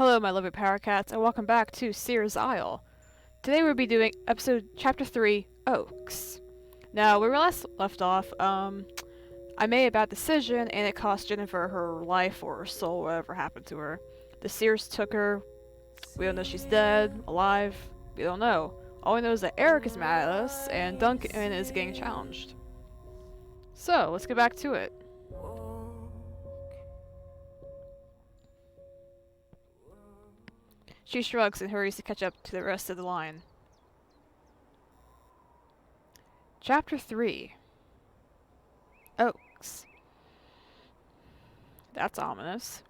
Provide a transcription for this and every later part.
Hello, my lovely PowerCats, and welcome back to Seers Isle. Today we'll be doing Chapter 3, Oaks. Now, where we last left off, I made a bad decision, and it cost Jennifer her life or her soul, whatever happened to her. The Seers took her. We don't know if she's dead, alive. We don't know. All we know is that Erik is mad at us, and Duncan is getting challenged. So, let's get back to it. She shrugs and hurries to catch up to the rest of the line. Chapter 3. Oaks. That's ominous.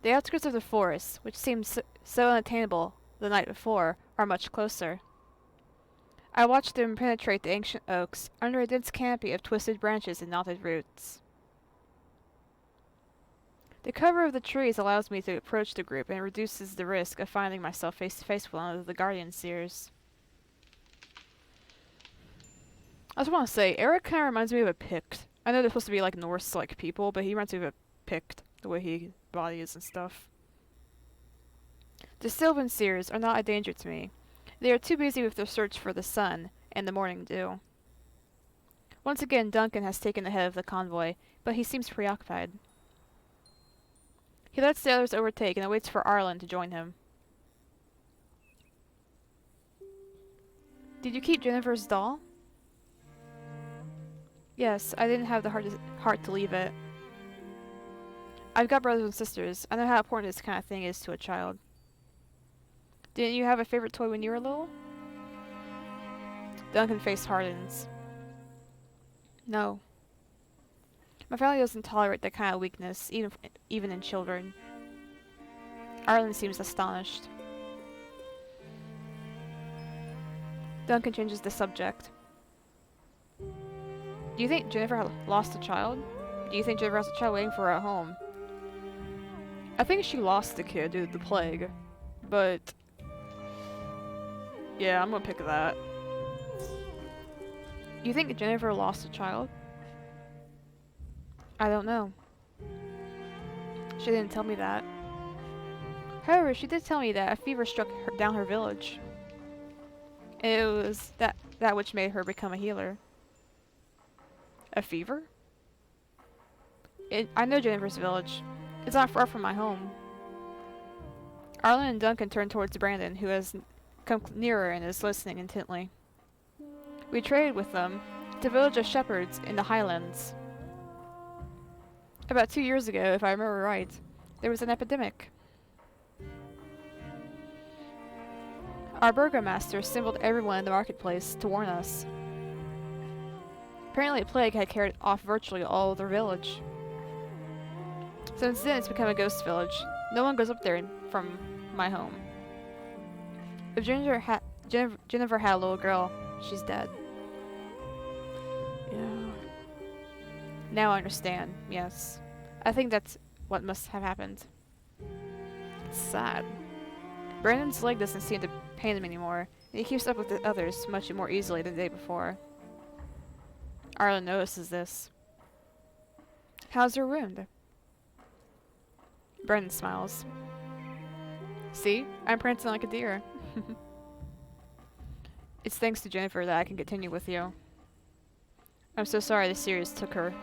The outskirts of the forest, which seemed so unattainable the night before, are much closer. I watched them penetrate the ancient oaks under a dense canopy of twisted branches and knotted roots. The cover of the trees allows me to approach the group and reduces the risk of finding myself face to face with one of the guardian seers. I just want to say, Erik kind of reminds me of a Pict. I know they're supposed to be like Norse-like people, but he reminds me of a Pict, the way his body is and stuff. The Sylvan Seers are not a danger to me. They are too busy with their search for the sun and the morning dew. Once again, Duncan has taken the head of the convoy, but he seems preoccupied. He lets the others overtake and waits for Arlen to join him. Did you keep Jennifer's doll? Yes, I didn't have the heart to leave it. I've got brothers and sisters. I know how important this kind of thing is to a child. Didn't you have a favorite toy when you were little? Duncan's face hardens. No. My family doesn't tolerate that kind of weakness, even in children. Arlen seems astonished. Duncan changes the subject. Do you think Jennifer lost a child? Do you think Jennifer has a child waiting for her at home? I think she lost the kid due to the plague, but yeah, I'm gonna pick that. You think Jennifer lost a child? I don't know. She didn't tell me that. However, she did tell me that a fever struck down her village. And it was that which made her become a healer. A fever? I know Jennifer's village. It's not far from my home. Arlen and Duncan turn towards Brandon, who has come nearer and is listening intently. We traded with them to a village of shepherds in the highlands. About 2 years ago, if I remember right, there was an epidemic. Our burgomaster assembled everyone in the marketplace to warn us. Apparently a plague had carried off virtually all of their village. Since then, it's become a ghost village. No one goes up there from my home. If Jennifer had a little girl, she's dead. Yeah. Now I understand, yes. I think that's what must have happened. It's sad. Brandon's leg doesn't seem to pain him anymore, and he keeps up with the others much more easily than the day before. Arlen notices this. How's your wound? Brandon smiles. See? I'm prancing like a deer. It's thanks to Jennifer that I can continue with you. I'm so sorry the Seers took her.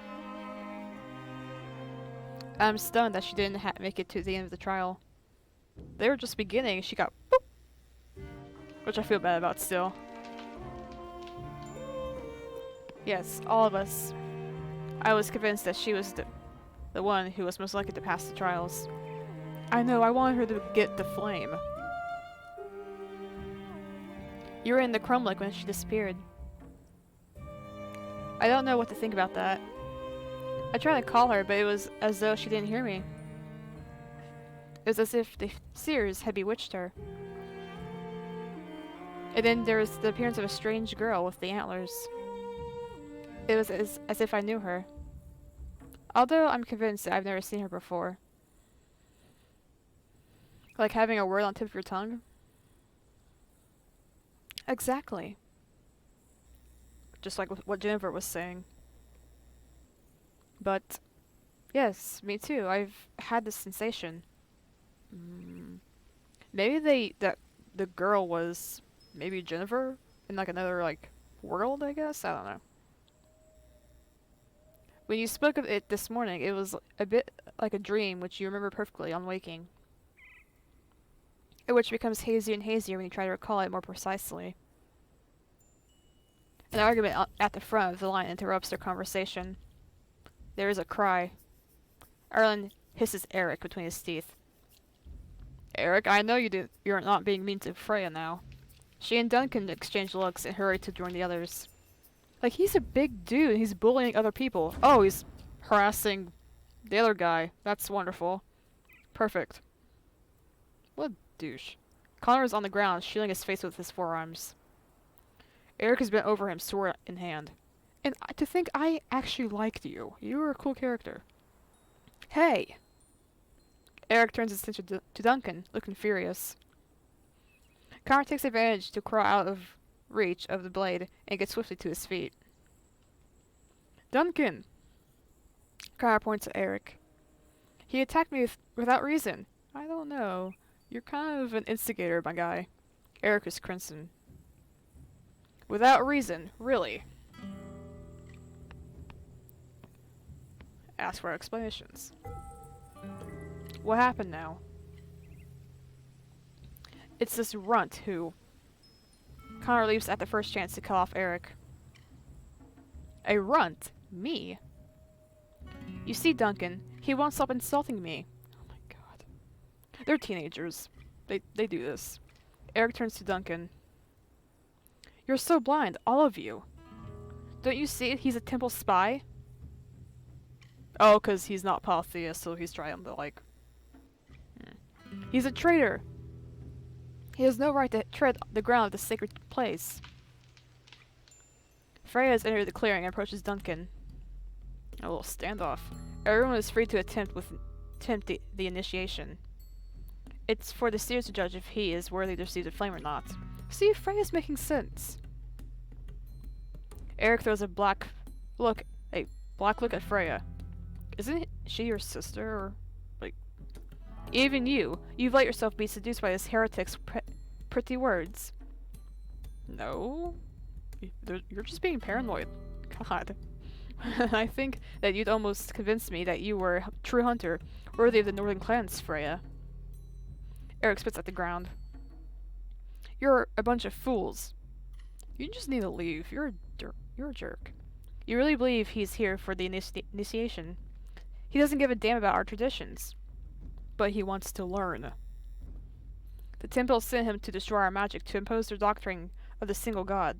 I'm stunned that she didn't make it to the end of the trial. They were just beginning, she got boop! Which I feel bad about still. Yes, all of us. I was convinced that she was the one who was most likely to pass the trials. I know, I wanted her to get the flame. You were in the crumlake when she disappeared. I don't know what to think about that. I tried to call her, but it was as though she didn't hear me. It was as if the Seers had bewitched her. And then there was the appearance of a strange girl with the antlers. It was as if I knew her. Although I'm convinced that I've never seen her before. Like having a word on the tip of your tongue? Exactly. Just like what Jennifer was saying. But Yes, me too. I've had this sensation. Maybe that the girl was maybe Jennifer in like another like world, I guess. I don't know. When you spoke of it this morning, it was a bit like a dream which you remember perfectly on waking, which becomes hazier and hazier when you try to recall it more precisely. An argument at the front of the line interrupts their conversation. There is a cry. Erlen hisses Erik between his teeth. Erik, I know you're not being mean to Freya now. She and Duncan exchange looks and hurry to join the others. Like, he's a big dude. He's bullying other people. Oh, he's harassing the other guy. That's wonderful. Perfect. What a douche. Connor is on the ground, shielding his face with his forearms. Erik has bent over him, sword in hand. And to think I actually liked you. You were a cool character. Hey! Erik turns his attention to Duncan, looking furious. Connor takes advantage to crawl out of reach of the blade and gets swiftly to his feet. Duncan! Connor points at Erik. He attacked me without reason. I don't know. You're kind of an instigator, my guy. Erik is crimson. Without reason, really. Ask for explanations. What happened now? It's this runt who... Connor leaps at the first chance to cut off Erik. A runt? Me? You see, Duncan, he won't stop insulting me. Oh my god. They're teenagers. They do this. Erik turns to Duncan. You're so blind, all of you. Don't you see he's a temple spy? Oh, 'cause he's not polytheist, so he's trying to, like... He's a traitor! He has no right to tread the ground of this sacred place. Freya has entered the clearing and approaches Duncan. A little standoff. Everyone is free to attempt the initiation. It's for the Seers to judge if he is worthy to receive the flame or not. See, Freya's making sense. Erik throws a black look at Freya. Isn't she your sister, or, like... Even you've let yourself be seduced by this heretic's pretty words. No? You're just being paranoid. God. I think that you'd almost convinced me that you were a true hunter, worthy of the northern clans, Freya. Erik spits at the ground. You're a bunch of fools. You just need to leave. You're a jerk. You really believe he's here for the initiation? He doesn't give a damn about our traditions. But he wants to learn. The temple sent him to destroy our magic, to impose their doctrine of the single god.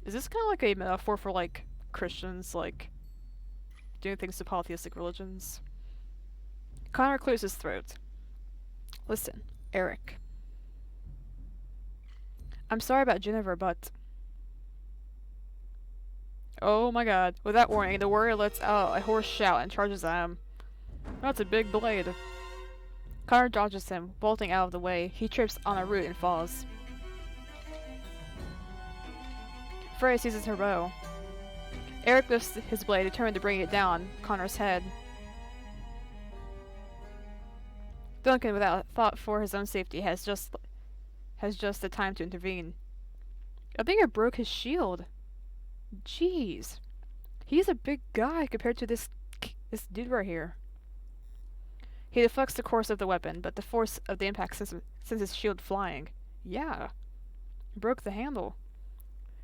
Is this kind of like a metaphor for, like, Christians, like, doing things to polytheistic religions? Connor clears his throat. Listen, Erik. I'm sorry about Jennifer, but... Oh my god. Without warning, the warrior lets out a hoarse shout and charges at him. That's a big blade. Connor dodges him, bolting out of the way. He trips on a root and falls. Freya seizes her bow. Erik lifts his blade, determined to bring it down Connor's head. Duncan, without thought for his own safety, has just the time to intervene. I think I broke his shield. Jeez. He's a big guy compared to this dude right here. He deflects the course of the weapon, but the force of the impact sends his shield flying. Yeah. Broke the handle.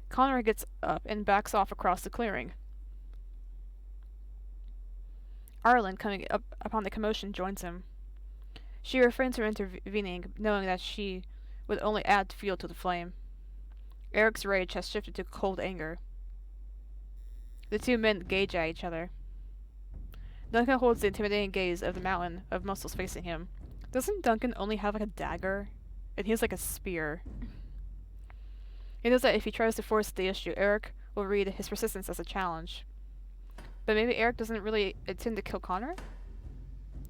Connor gets up and backs off across the clearing. Arlen, coming up upon the commotion, joins him. She refrains from intervening, knowing that she would only add fuel to the flame. Erik's rage has shifted to cold anger. The two men gauge at each other. Duncan holds the intimidating gaze of the mountain of muscles facing him. Doesn't Duncan only have like a dagger? And he has like a spear. He knows that if he tries to force the issue, Erik will read his persistence as a challenge. But maybe Erik doesn't really intend to kill Connor?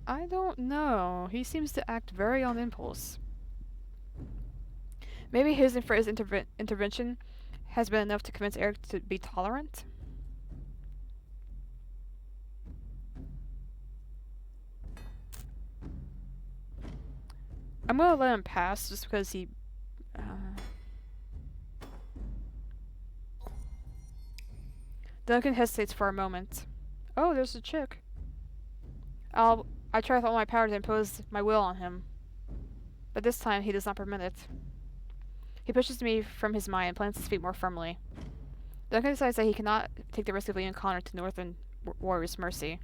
I don't know. He seems to act very on impulse. Maybe his and Freya's intervention has been enough to convince Erik to be tolerant? I'm gonna let him pass just because he... Duncan hesitates for a moment. Oh, there's a chick. I try with all my power to impose my will on him. But this time, he does not permit it. He pushes me from his mind and plants his feet more firmly. Duncan decides that he cannot take the risk of leaving Connor to Northern Warrior's mercy.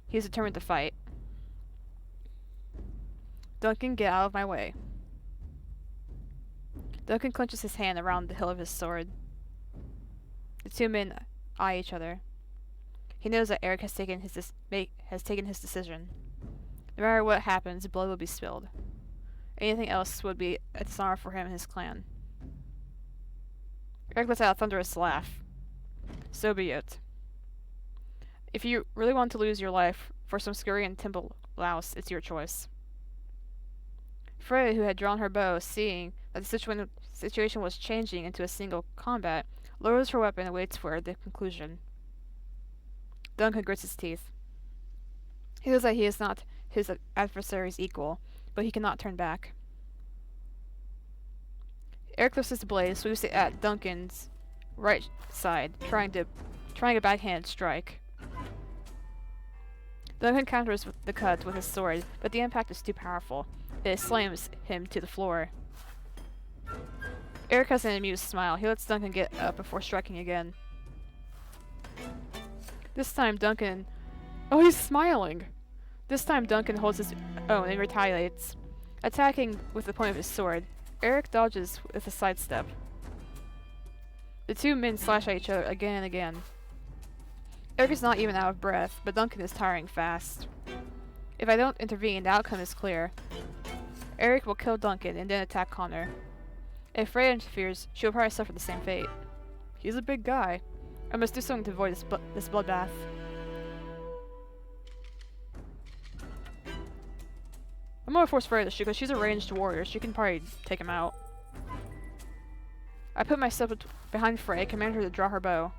He is determined to fight. Duncan, get out of my way. Duncan clenches his hand around the hilt of his sword. The two men eye each other. He knows that Erik has taken his decision. No matter what happens, blood will be spilled. Anything else would be a dishonor for him and his clan. Erik lets out a thunderous laugh. So be it. If you really want to lose your life for some scurry and temple louse, it's your choice. Freya, who had drawn her bow, seeing that the situation was changing into a single combat, lowers her weapon and waits for the conclusion. Duncan grits his teeth. He knows that he is not his adversary's equal, but he cannot turn back. Erik lifts his blade, sweeps it at Duncan's right side, trying a backhand strike. Duncan counters the cut with his sword, but the impact is too powerful. It slams him to the floor. Erik has an amused smile. He lets Duncan get up before striking again. This time Duncan... Oh, he's smiling! This time Duncan holds his own and retaliates, attacking with the point of his sword. Erik dodges with a sidestep. The two men slash at each other again and again. Erik is not even out of breath, but Duncan is tiring fast. If I don't intervene, the outcome is clear. Erik will kill Duncan and then attack Connor. If Freya interferes, she will probably suffer the same fate. He's a big guy. I must do something to avoid this bloodbath. I'm gonna force Freya to shoot because she's a ranged warrior. She can probably take him out. I put myself behind Freya, command her to draw her bow.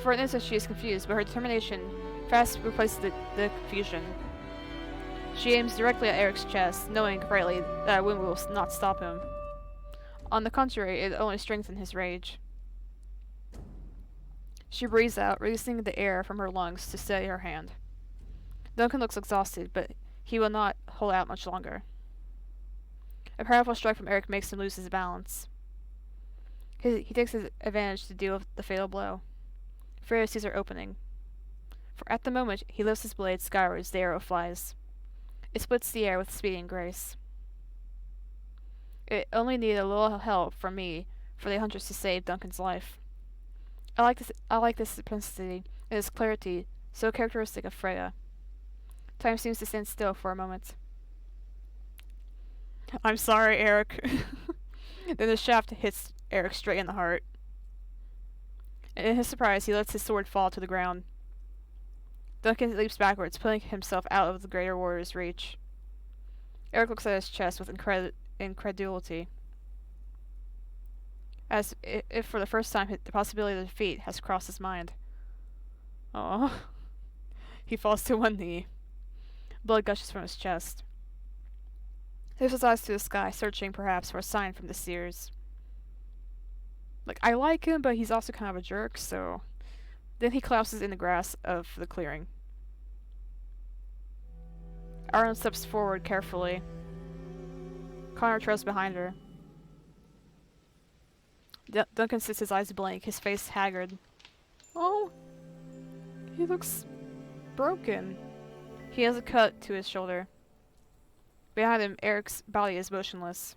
For an instant she is confused, but her determination fast replaces the confusion. She aims directly at Erik's chest, knowing rightly that a wound will not stop him. On the contrary, it only strengthens his rage. She breathes out, releasing the air from her lungs to steady her hand. Duncan looks exhausted, but he will not hold out much longer. A powerful strike from Erik makes him lose his balance. He takes his advantage to deal the fatal blow. Freya sees her opening. For at the moment he lifts his blade skywards, the arrow flies. It splits the air with speed and grace. It only needed a little help from me for the hunters to save Duncan's life. I like this simplicity and this clarity, so characteristic of Freya. Time seems to stand still for a moment. I'm sorry, Erik. Then the shaft hits Erik straight in the heart. In his surprise, he lets his sword fall to the ground. Duncan leaps backwards, pulling himself out of the greater warrior's reach. Erik looks at his chest with incredulity, as if for the first time the possibility of defeat has crossed his mind. Oh. He falls to one knee. Blood gushes from his chest. He lifts his eyes to the sky, searching perhaps for a sign from the Seers. Like, I like him, but he's also kind of a jerk, so... Then he collapses in the grass of the clearing. Aaron steps forward carefully. Connor trails behind her. Duncan sits his eyes blank, his face haggard. Oh! He looks... broken. He has a cut to his shoulder. Behind him, Erik's body is motionless.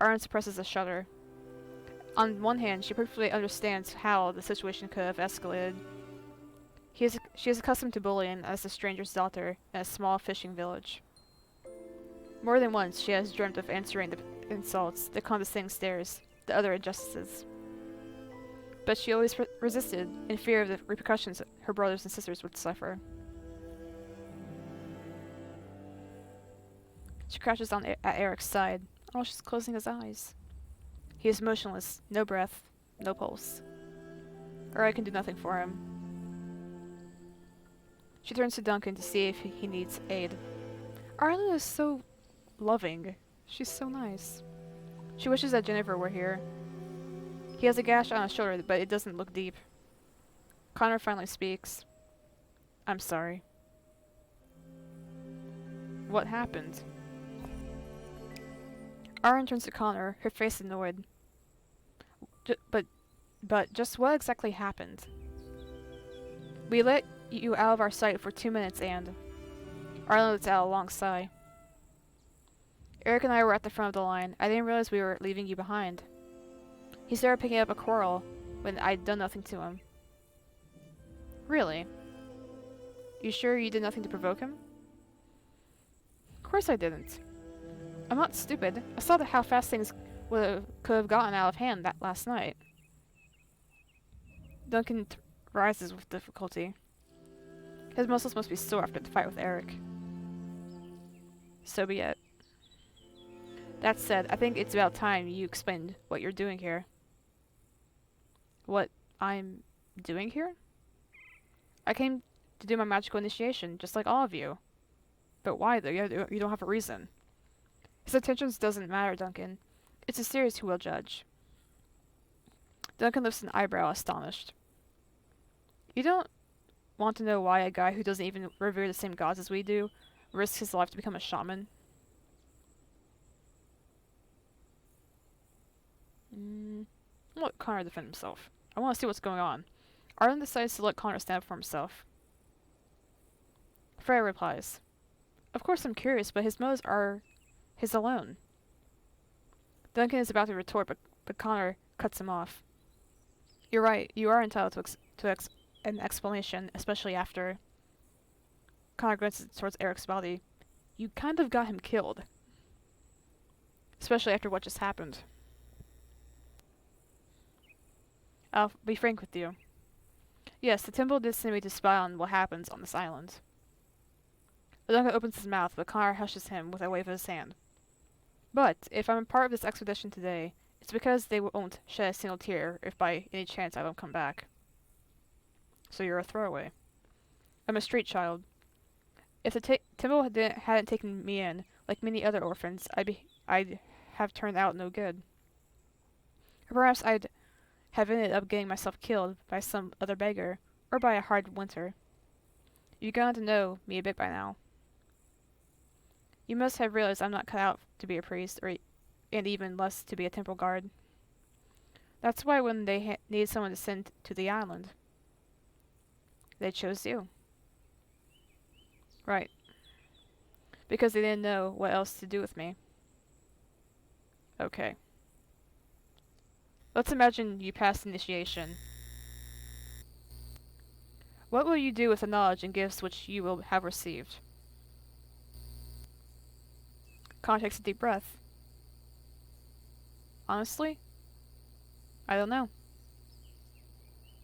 Aaron suppresses a shudder. On one hand, she perfectly understands how the situation could have escalated. She is accustomed to bullying as a stranger's daughter in a small fishing village. More than once, she has dreamt of answering the insults, the condescending stares, the other injustices. But she always resisted, in fear of the repercussions her brothers and sisters would suffer. She crouches down at Erik's side. Oh, she's closing his eyes. He is motionless, no breath, no pulse. Erik can do nothing for him. She turns to Duncan to see if he needs aid. Arlen is so loving. She's so nice. She wishes that Jennifer were here. He has a gash on his shoulder, but it doesn't look deep. Connor finally speaks. I'm sorry. What happened? Arlen turns to Connor, her face annoyed. But just what exactly happened? We let you out of our sight for 2 minutes and... Arlen lets out a long sigh. Erik and I were at the front of the line. I didn't realize we were leaving you behind. He started picking up a quarrel when I'd done nothing to him. Really? You sure you did nothing to provoke him? Of course I didn't. I'm not stupid. I saw how fast things could have gotten out of hand that last night. Duncan rises with difficulty. His muscles must be sore after the fight with Erik. So be it. That said, I think it's about time you explained what you're doing here. What I'm doing here? I came to do my magical initiation, just like all of you. But why, though? You don't have a reason. His intentions doesn't matter, Duncan. It's the Seers who will judge. Duncan lifts an eyebrow, astonished. You don't want to know why a guy who doesn't even revere the same gods as we do risks his life to become a shaman? I'll let Connor defend himself. I want to see what's going on. Arlen decides to let Connor stand up for himself. Freya replies, Of course I'm curious, but his motives are his alone. Duncan is about to retort, but Connor cuts him off. You're right, you are entitled to an explanation, especially after... Connor glances towards Erik's body. You kind of got him killed. Especially after what just happened. I'll be frank with you. Yes, the temple did send me to spy on what happens on this island. Duncan opens his mouth, but Connor hushes him with a wave of his hand. But, if I'm a part of this expedition today, it's because they won't shed a single tear if by any chance I don't come back. So you're a throwaway. I'm a street child. If the temple hadn't taken me in, like many other orphans, I'd have turned out no good. Or perhaps I'd have ended up getting myself killed by some other beggar, or by a hard winter. You've gotten to know me a bit by now. You must have realized I'm not cut out to be a priest, and even less to be a temple guard. That's why when they needed someone to send to the island, they chose you. Right. Because they didn't know what else to do with me. Okay. Let's imagine you passed initiation. What will you do with the knowledge and gifts which you will have received? Connor takes a deep breath. Honestly? I don't know.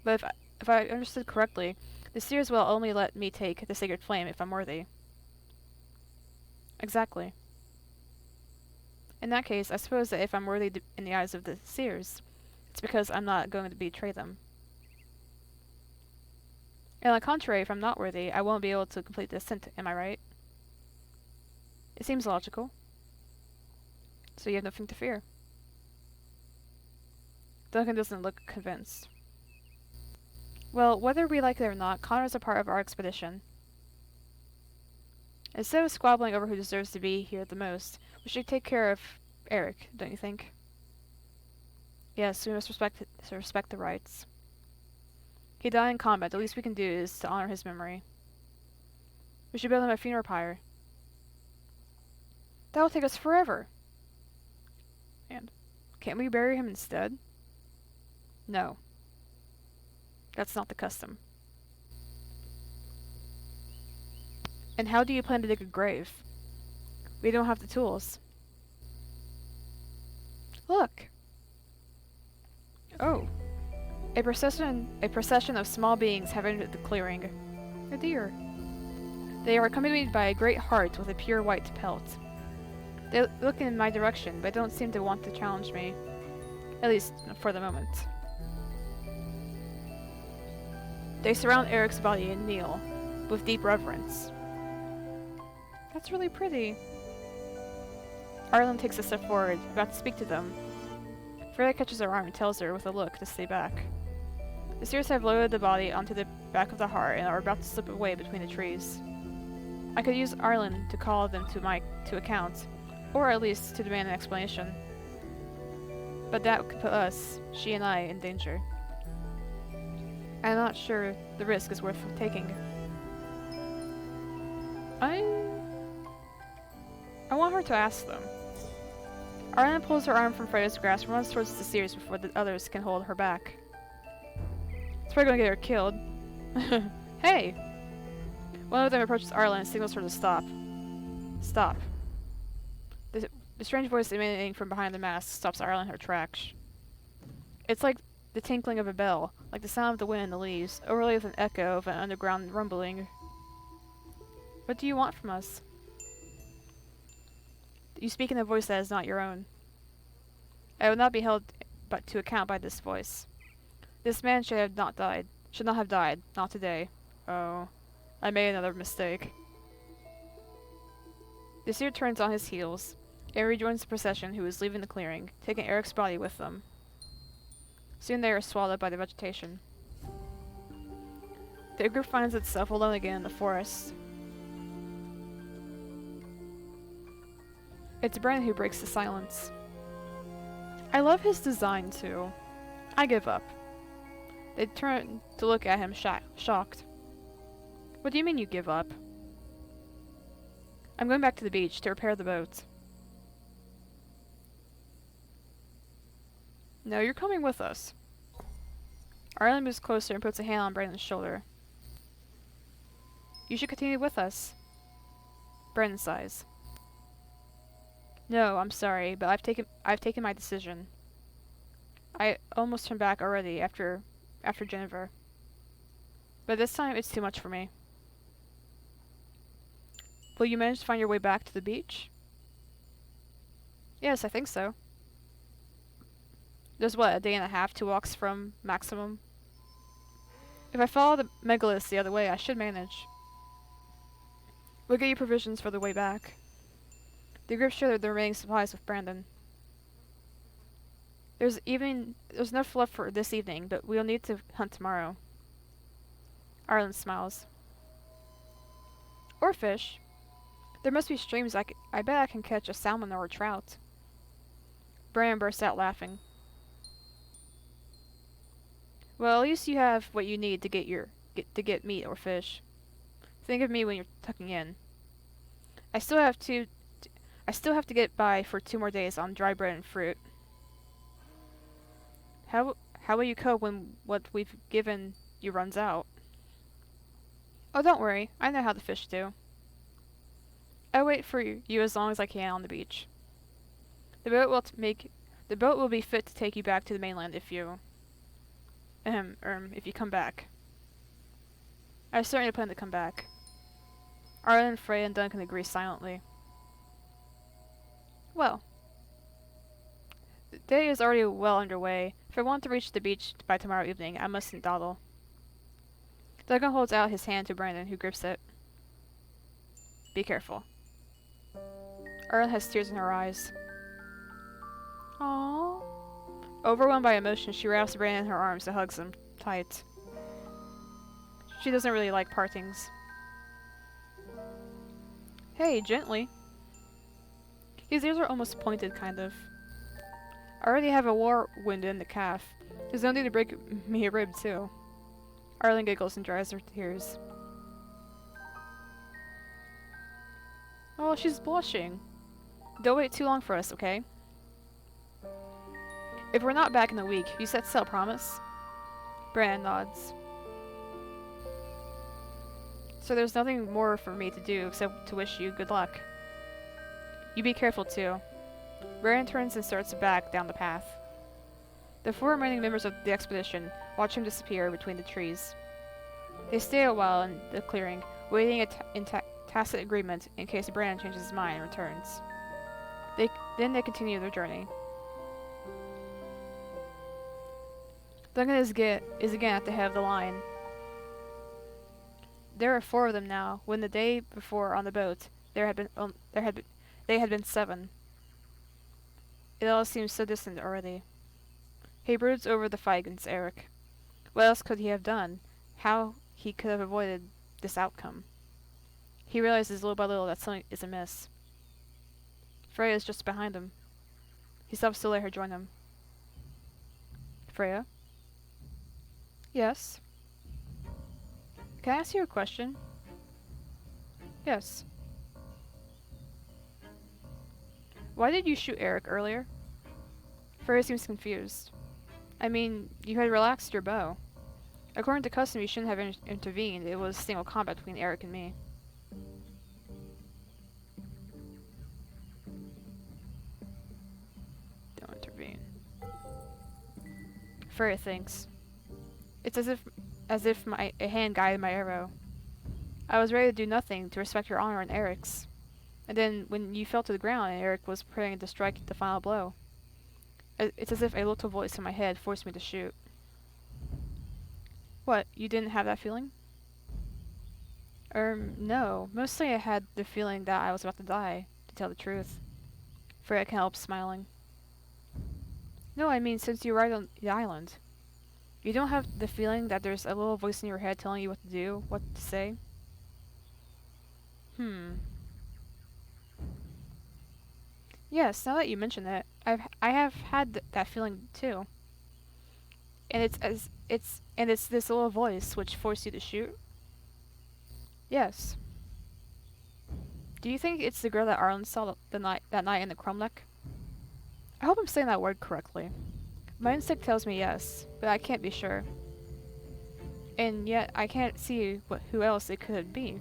But if I understood correctly, the Seers will only let me take the sacred flame if I'm worthy. Exactly. In that case, I suppose that if I'm worthy in the eyes of the Seers, it's because I'm not going to betray them. And on the contrary, if I'm not worthy, I won't be able to complete the ascent, am I right? It seems logical. So you have nothing to fear. Duncan doesn't look convinced. Well, whether we like it or not, Connor's a part of our expedition. Instead of squabbling over who deserves to be here the most, we should take care of Erik, don't you think? Yes, we must respect the rights. He died in combat. The least we can do is to honor his memory. We should build him a funeral pyre. That will take us forever. And can't we bury him instead? No. That's not the custom. And how do you plan to dig a grave? We don't have the tools. Look! Oh. A procession of small beings have entered the clearing. A deer. They are accompanied by a great hart with a pure white pelt. They look in my direction, but don't seem to want to challenge me. At least, for the moment. They surround Erik's body and kneel, with deep reverence. That's really pretty. Arlen takes a step forward, about to speak to them. Freya catches her arm and tells her with a look to stay back. The Seers have loaded the body onto the back of the heart and are about to slip away between the trees. I could use Arlen to call them to account, or at least to demand an explanation. But that could put us, she and I, in danger. I'm not sure the risk is worth taking. I want her to ask them. Arlen pulls her arm from Freya's grasp and runs towards the Seers before the others can hold her back. It's probably gonna get her killed. Hey! One of them approaches Arlen and signals her to stop. Stop. The strange voice emanating from behind the mask stops Arlen in her tracks. It's like the tinkling of a bell, like the sound of the wind in the leaves, overlaid with an echo of an underground rumbling. What do you want from us? You speak in a voice that is not your own. I will not be held to account by this voice. This man should not have died, not today. Oh, I made another mistake. The Seer turns on his heels and rejoins the procession who is leaving the clearing, taking Erik's body with them. Soon they are swallowed by the vegetation. The group finds itself alone again in the forest. It's Brandon who breaks the silence. I love his design too. I give up. They turn to look at him shocked. What do you mean you give up? I'm going back to the beach to repair the boat. No, you're coming with us. Arlen moves closer and puts a hand on Brandon's shoulder. You should continue with us. Brandon sighs. No, I'm sorry, but I've taken my decision. I almost turned back already after Jennifer. But this time it's too much for me. Will you manage to find your way back to the beach? Yes, I think so. There's what, a day and a half, 2 walks from maximum? If I follow the megaliths the other way, I should manage. We'll get you provisions for the way back. The group shared the remaining supplies with Brandon. There's enough left for this evening, but we'll need to hunt tomorrow. Arlen smiles. Or fish. There must be streams I bet I can catch a salmon or a trout. Brandon bursts out laughing. Well, at least you have what you need to get meat or fish. Think of me when you're tucking in. I still have to get by for 2 more days on dry bread and fruit. How will you cope when what we've given you runs out? Oh, don't worry. I know how the fish do. I'll wait for you as long as I can on the beach. The boat will be fit to take you back to the mainland if you come back. I certainly plan to come back. Arlen, Freya, and Duncan agree silently. Well, the day is already well underway. If I want to reach the beach by tomorrow evening, I mustn't dawdle. Duncan holds out his hand to Brandon, who grips it. Be careful. Arlen has tears in her eyes. Aww. Overwhelmed by emotion, she wraps Brandon in her arms and hugs him tight. She doesn't really like partings. Hey, gently. His ears are almost pointed, kind of. I already have a war wound in the calf. There's no need to break me a rib, too. Arlen giggles and dries her tears. Oh, she's blushing. Don't wait too long for us, okay? If we're not back in a week, you set sail, promise? Brandon nods. So there's nothing more for me to do except to wish you good luck. You be careful too. Brandon turns and starts back down the path. The 4 remaining members of the expedition watch him disappear between the trees. They stay a while in the clearing, waiting in tacit agreement in case Brandon changes his mind and returns. Then they continue their journey. Duncan is again at the head of the line. There are 4 of them now, when the day before on the boat, there had been they had been 7. It all seemed so distant already. He broods over the fight against Erik. What else could he have done? How he could have avoided this outcome? He realizes little by little that something is amiss. Freya is just behind him. He stops to let her join him. Freya? Yes? Can I ask you a question? Yes. Why did you shoot Erik earlier? Freya seems confused. I mean, you had relaxed your bow. According to custom, you shouldn't have intervened. It was single combat between Erik and me. Don't intervene. Freya thinks. It's as if a hand guided my arrow. I was ready to do nothing to respect your honor and Erik's. And then, when you fell to the ground and Erik was preparing to strike the final blow, it's as if a little voice in my head forced me to shoot. What, you didn't have that feeling? No. Mostly I had the feeling that I was about to die, to tell the truth. Freya can't help smiling. No, I mean since you arrived on the island. You don't have the feeling that there's a little voice in your head telling you what to do, what to say? Yes, now that you mention it, I have had that feeling too. And it's this little voice which forced you to shoot? Yes. Do you think it's the girl that Arlen saw that night in the Cromlech? I hope I'm saying that word correctly. My instinct tells me yes, but I can't be sure. And yet I can't see who else it could be.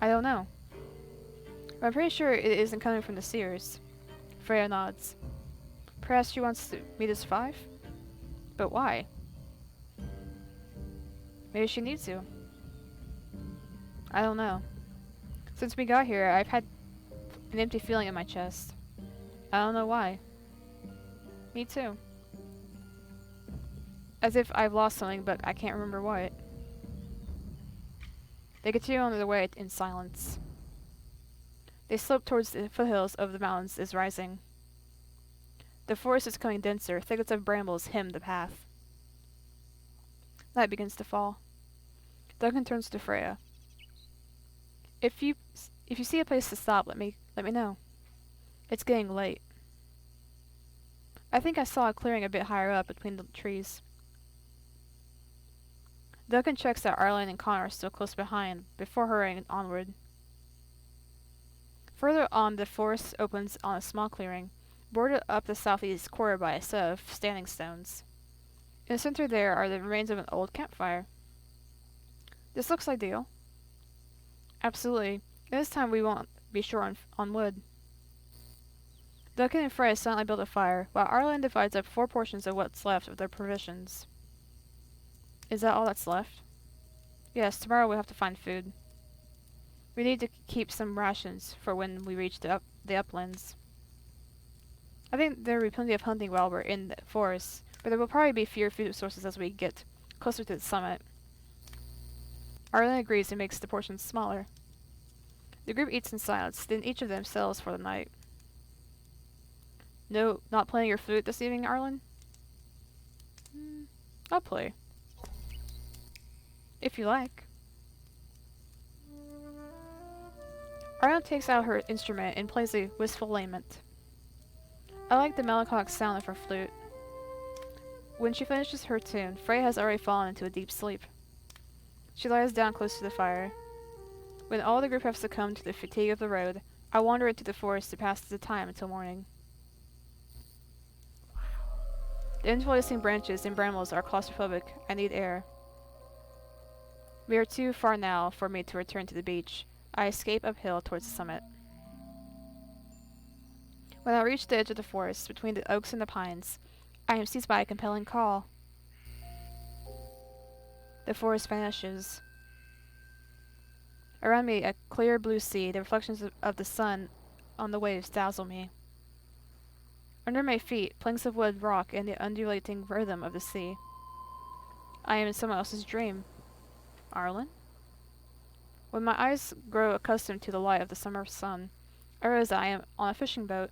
I don't know. But I'm pretty sure it isn't coming from the Seers. Freya nods. Perhaps she wants me to survive? But why? Maybe she needs to. I don't know. Since we got here, I've had an empty feeling in my chest. I don't know why. Me too. As if I've lost something, but I can't remember what. They continue on their way in silence. They slope towards the foothills of the mountains is rising. The forest is becoming denser, thickets of brambles hem the path. Night begins to fall. Duncan turns to Freya. If you see a place to stop, let me know. It's getting late. I think I saw a clearing a bit higher up between the trees. Duncan checks that Arlen and Connor are still close behind before hurrying onward. Further on, the forest opens on a small clearing, bordered up the southeast quarter by a set of standing stones. In the center there are the remains of an old campfire. This looks ideal. Absolutely. This time we won't be short on wood. Duncan and Freya silently build a fire, while Arlen divides up 4 portions of what's left of their provisions. Is that all that's left? Yes, tomorrow we'll have to find food. We need to keep some rations for when we reach the uplands. I think there will be plenty of hunting while we're in the forest, but there will probably be fewer food sources as we get closer to the summit. Arlen agrees and makes the portions smaller. The group eats in silence, then each of them settles for the night. No, not playing your flute this evening, Arlen? I'll play. If you like. Arlen takes out her instrument and plays a wistful lament. I like the melancholic sound of her flute. When she finishes her tune, Freya has already fallen into a deep sleep. She lies down close to the fire. When all the group have succumbed to the fatigue of the road, I wander into the forest to pass the time until morning. The interlacing branches and brambles are claustrophobic. I need air. We are too far now for me to return to the beach. I escape uphill towards the summit. When I reach the edge of the forest, between the oaks and the pines, I am seized by a compelling call. The forest vanishes. Around me, a clear blue sea, the reflections of the sun on the waves dazzle me. Under my feet, planks of wood rock in the undulating rhythm of the sea. I am in someone else's dream. Arlen? When my eyes grow accustomed to the light of the summer sun, I realize that I am on a fishing boat.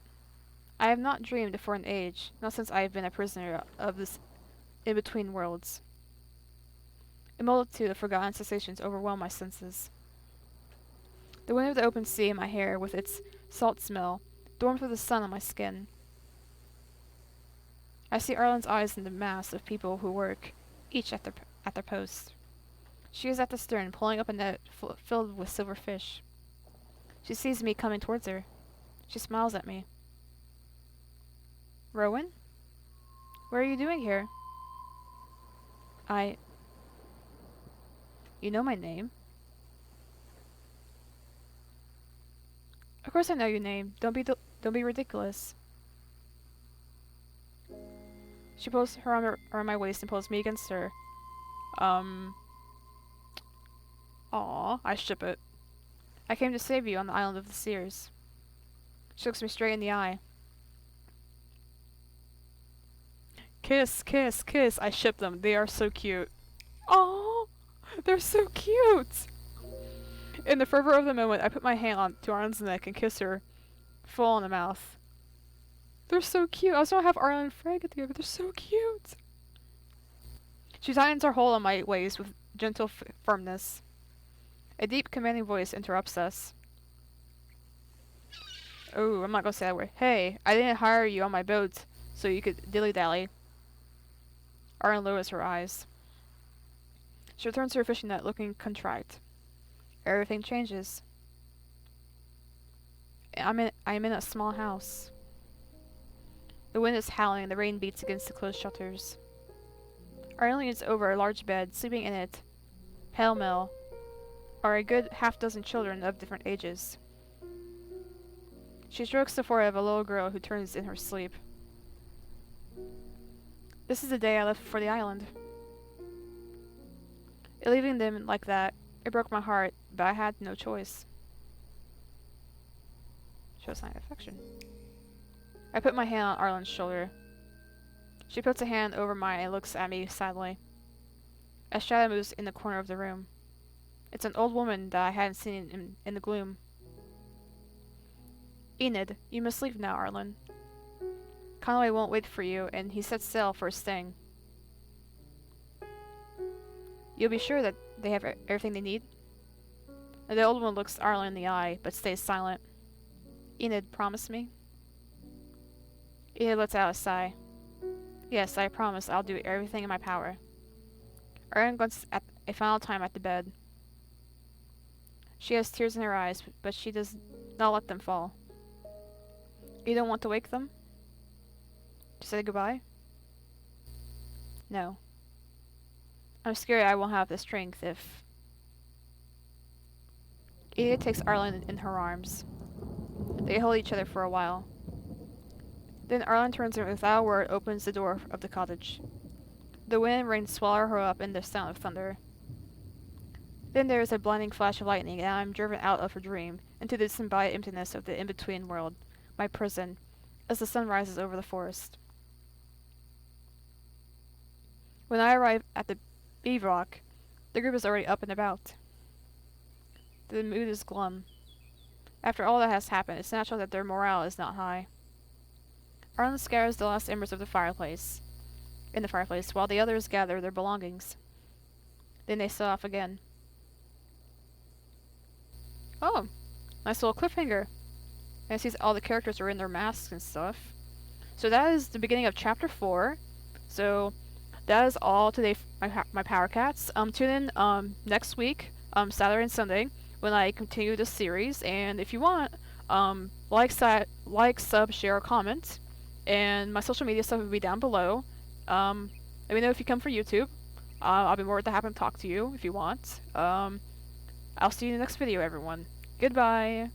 I have not dreamed for an age, not since I have been a prisoner of this in-between worlds. A multitude of forgotten sensations overwhelm my senses. The wind of the open sea in my hair with its salt smell, the warmth of the sun on my skin. I see Arlen's eyes in the mass of people who work, each at their post. She is at the stern, pulling up a net filled with silver fish. She sees me coming towards her. She smiles at me. Rowan? What are you doing here? You know my name. Of course I know your name. Don't be ridiculous. She pulls her arm around my waist and pulls me against her. Aw, I ship it. I came to save you on the island of the Seers. She looks me straight in the eye. Kiss, kiss, kiss. I ship them. They are so cute. Aw, they're so cute. In the fervor of the moment, I put my hand on Arlen's neck and kiss her full in the mouth. They're so cute. I also don't have Arlen and Fred together, but they're so cute. She tightens her hold on my waist with gentle firmness. A deep, commanding voice interrupts us. Oh, I'm not gonna say that word. Hey, I didn't hire you on my boat so you could dilly-dally. Arlen lowers her eyes. She returns to her fishing net, looking contrite. Everything changes. I am in a small house. The wind is howling and the rain beats against the closed shutters. Arlen leans over a large bed. Sleeping in it, pell-mell, are a good half-dozen children of different ages. She strokes the forehead of a little girl who turns in her sleep. This is the day I left for the island. Leaving them like that, it broke my heart, but I had no choice. Show a sign of affection. I put my hand on Arlen's shoulder. She puts a hand over mine and looks at me sadly. A shadow moves in the corner of the room. It's an old woman that I hadn't seen in the gloom. Enid, you must leave now, Arlen. Conway won't wait for you, and he sets sail for a sting. You'll be sure that they have everything they need? The old woman looks Arlen in the eye, but stays silent. Enid, promise me? Enid lets out a sigh. Yes, I promise I'll do everything in my power. Arlen grunts at a final time at the bed. She has tears in her eyes, but she does not let them fall. You don't want to wake them? To say goodbye? No. I'm scared I won't have the strength if... Enid takes Arlen in her arms. They hold each other for a while. Then Arlen turns and without a word opens the door of the cottage. The wind and rain swallow her up in the sound of thunder. Then there is a blinding flash of lightning, and I am driven out of her dream, into the disembodied emptiness of the in-between world, my prison, as the sun rises over the forest. When I arrive at the bivouac, the group is already up and about. The mood is glum. After all that has happened, it's natural that their morale is not high. Arlen scatters the last embers of the fireplace, while the others gather their belongings. Then they set off again. Oh, nice little cliffhanger. And it sees all the characters are in their masks and stuff. So that is the beginning of chapter 4. So that is all today. My PowerCats. Tune in next week, Saturday and Sunday, when I continue this series. And if you want, like, sub, share, or comment. And my social media stuff will be down below. Let me know if you come for YouTube. I'll be more than happy to talk to you if you want. I'll see you in the next video, everyone. Goodbye.